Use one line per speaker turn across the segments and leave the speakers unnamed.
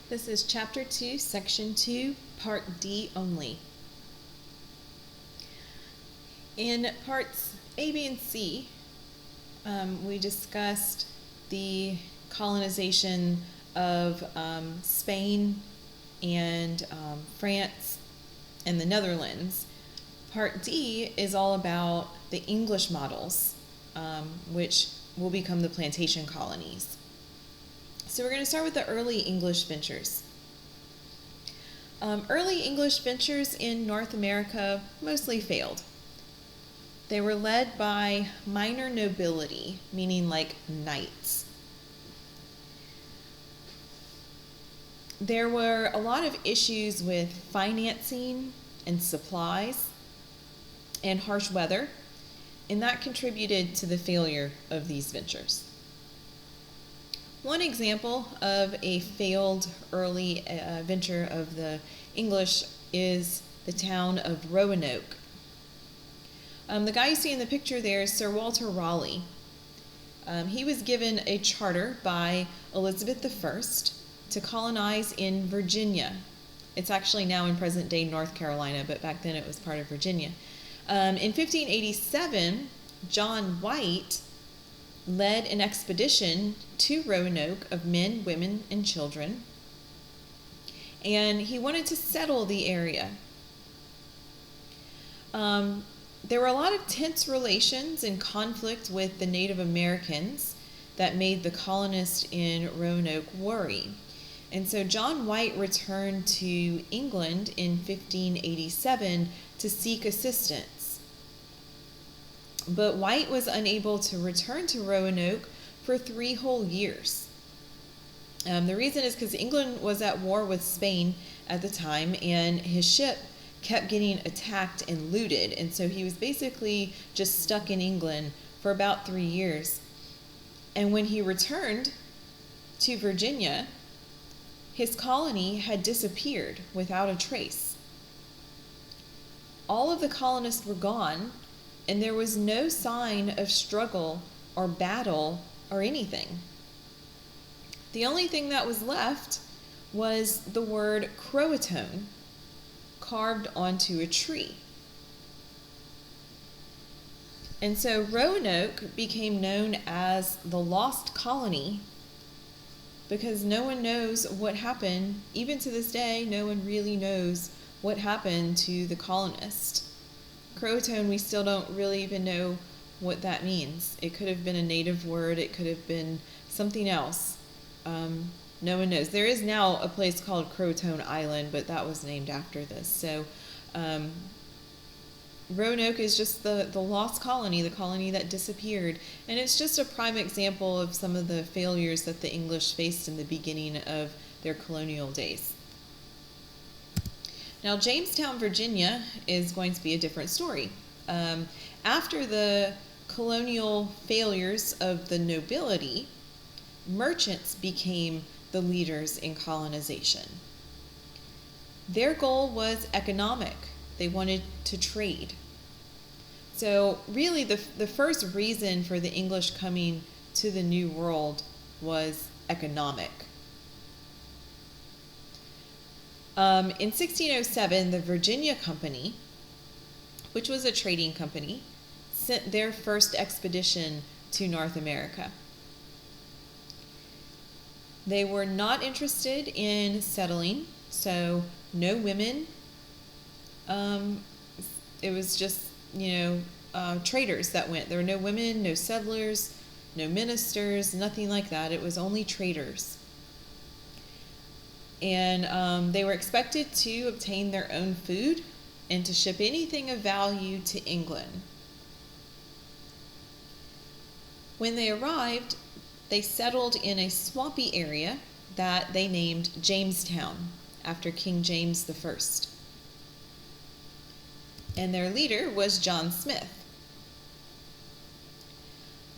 This is Chapter 2, Section 2, Part D only. In Parts A, B, and C, we discussed the colonization of Spain and France and the Netherlands. Part D is all about the English models, which will become the plantation colonies. So we're going to start with the early English ventures. Early English ventures in North America mostly failed. They were led by minor nobility, meaning like knights. There were a lot of issues with financing and supplies and harsh weather, and that contributed to the failure of these ventures. One example of a failed early venture of the English is the town of Roanoke. The guy you see in the picture there is Sir Walter Raleigh. He was given a charter by Elizabeth I to colonize in Virginia. It's actually now in present-day North Carolina, but back then it was part of Virginia. In 1587, John White led an expedition to Roanoke of men, women, and children, and he wanted to settle the area. There were a lot of tense relations and conflict with the Native Americans that made the colonists in Roanoke worry. And so John White returned to England in 1587 to seek assistance. But White was unable to return to Roanoke for 3 whole years. The reason is because England was at war with Spain at the time, and his ship kept getting attacked and looted, and so he was basically just stuck in England for about 3 years. And when he returned to Virginia, his colony had disappeared without a trace. All of the colonists were gone, and there was no sign of struggle or battle or anything. The only thing that was left was the word Croatoan carved onto a tree. And so Roanoke became known as the Lost Colony because no one knows what happened. Even to this day, no one really knows what happened to the colonists. Croatoan, we still don't really even know what that means. It could have been a native word. It could have been something else. No one knows. There is now a place called Croatoan Island, but that was named after this. So Roanoke is just the lost colony, the colony that disappeared. And it's just a prime example of some of the failures that the English faced in the beginning of their colonial days. Now, Jamestown, Virginia is going to be a different story. After the colonial failures of the nobility, merchants became the leaders in colonization. Their goal was economic. They wanted to trade. So really the first reason for the English coming to the New World was economic. In 1607, the Virginia Company, which was a trading company, sent their first expedition to North America. They were not interested in settling, so no women. It was just, traders that went. There were no women, no settlers, no ministers, nothing like that. It was only traders. And they were expected to obtain their own food and to ship anything of value to England. When they arrived, they settled in a swampy area that they named Jamestown after King James I. And their leader was John Smith.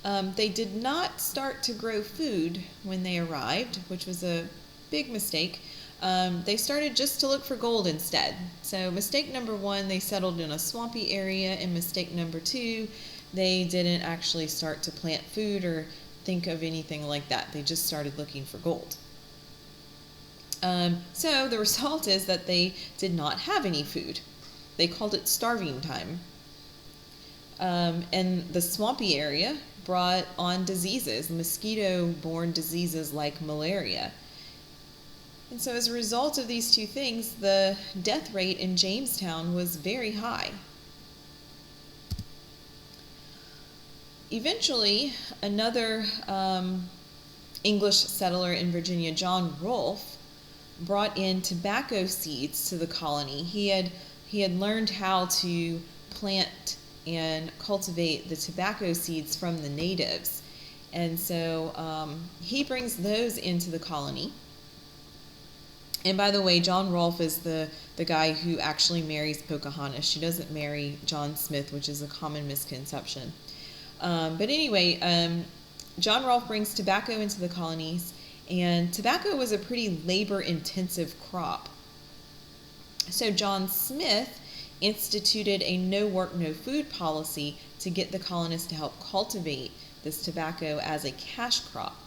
They did not start to grow food when they arrived, which was a big mistake. They started just to look for gold instead. So mistake number 1, they settled in a swampy area, and mistake number 2, they didn't actually start to plant food or think of anything like that. They just started looking for gold. So the result is that they did not have any food. They called it starving time. And the swampy area brought on diseases, mosquito-borne diseases like malaria. And so as a result of these two things, the death rate in Jamestown was very high. Eventually, another English settler in Virginia, John Rolfe, brought in tobacco seeds to the colony. He had learned how to plant and cultivate the tobacco seeds from the natives. And so he brings those into the colony. And by the way, John Rolfe is the guy who actually marries Pocahontas. She doesn't marry John Smith, which is a common misconception. But anyway, John Rolfe brings tobacco into the colonies, and tobacco was a pretty labor-intensive crop. So John Smith instituted a no work, no food policy to get the colonists to help cultivate this tobacco as a cash crop.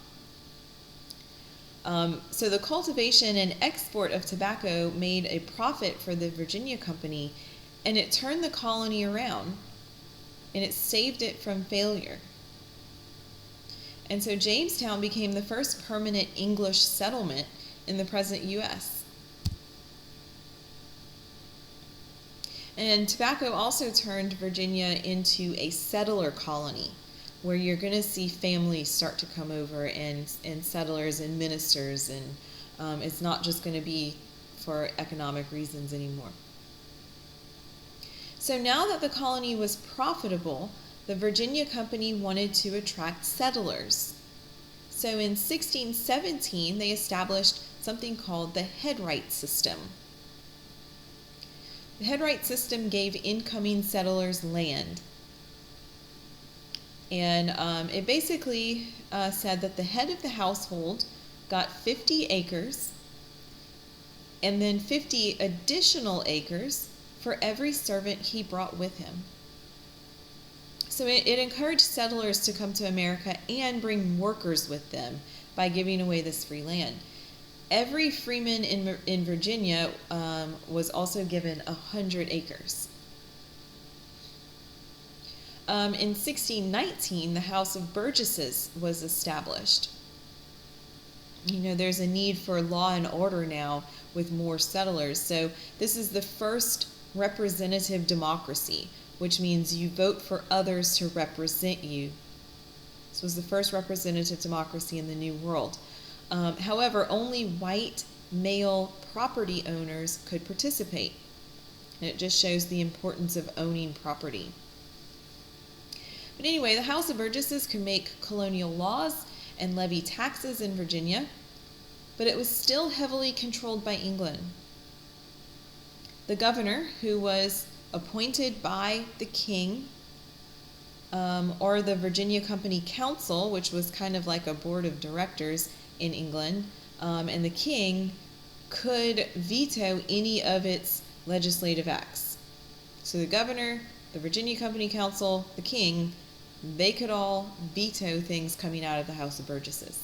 So the cultivation and export of tobacco made a profit for the Virginia Company, and it turned the colony around, and it saved it from failure. And so Jamestown became the first permanent English settlement in the present U.S. And tobacco also turned Virginia into a settler colony, where you're going to see families start to come over and settlers and ministers, and it's not just going to be for economic reasons anymore. So now that the colony was profitable, the Virginia Company wanted to attract settlers. So in 1617, they established something called the headright system. The headright system gave incoming settlers land. And it basically said that the head of the household got 50 acres and then 50 additional acres for every servant he brought with him. So it encouraged settlers to come to America and bring workers with them by giving away this free land. Every freeman in Virginia was also given 100 acres. In 1619, the House of Burgesses was established. You know, there's a need for law and order now with more settlers. So this is the first representative democracy, which means you vote for others to represent you. This was the first representative democracy in the New World. However, only white male property owners could participate. And it just shows the importance of owning property. But anyway, the House of Burgesses could make colonial laws and levy taxes in Virginia, but it was still heavily controlled by England. The governor, who was appointed by the king, or the Virginia Company Council, which was kind of like a board of directors in England, and the king could veto any of its legislative acts. So the governor, the Virginia Company Council, the king, they could all veto things coming out of the House of Burgesses.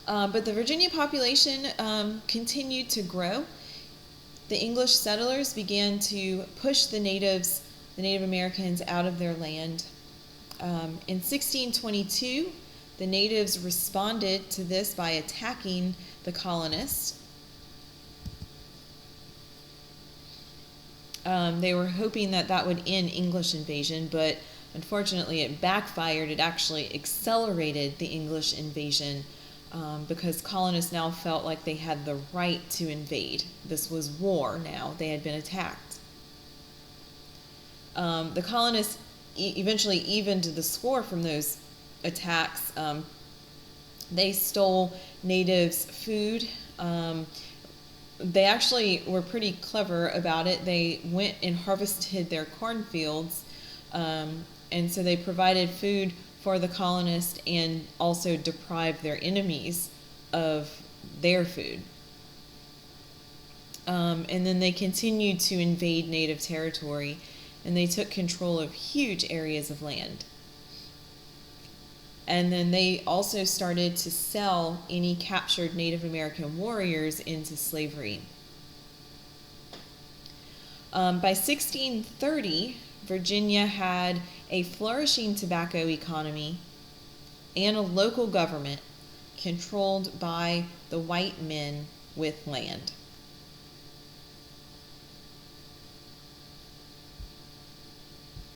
But the Virginia population continued to grow. The English settlers began to push the Native Americans out of their land. In 1622, the natives responded to this by attacking the colonists. They were hoping that that would end English invasion, but unfortunately it backfired. It actually accelerated the English invasion because colonists now felt like they had the right to invade. This was war now. They had been attacked. The colonists eventually evened the score from those attacks. They stole natives' food. They actually were pretty clever about it. They went and harvested their cornfields, and so they provided food for the colonists and also deprived their enemies of their food. And then they continued to invade native territory, and they took control of huge areas of land. And then they also started to sell any captured Native American warriors into slavery. By 1630, Virginia had a flourishing tobacco economy and a local government controlled by the white men with land.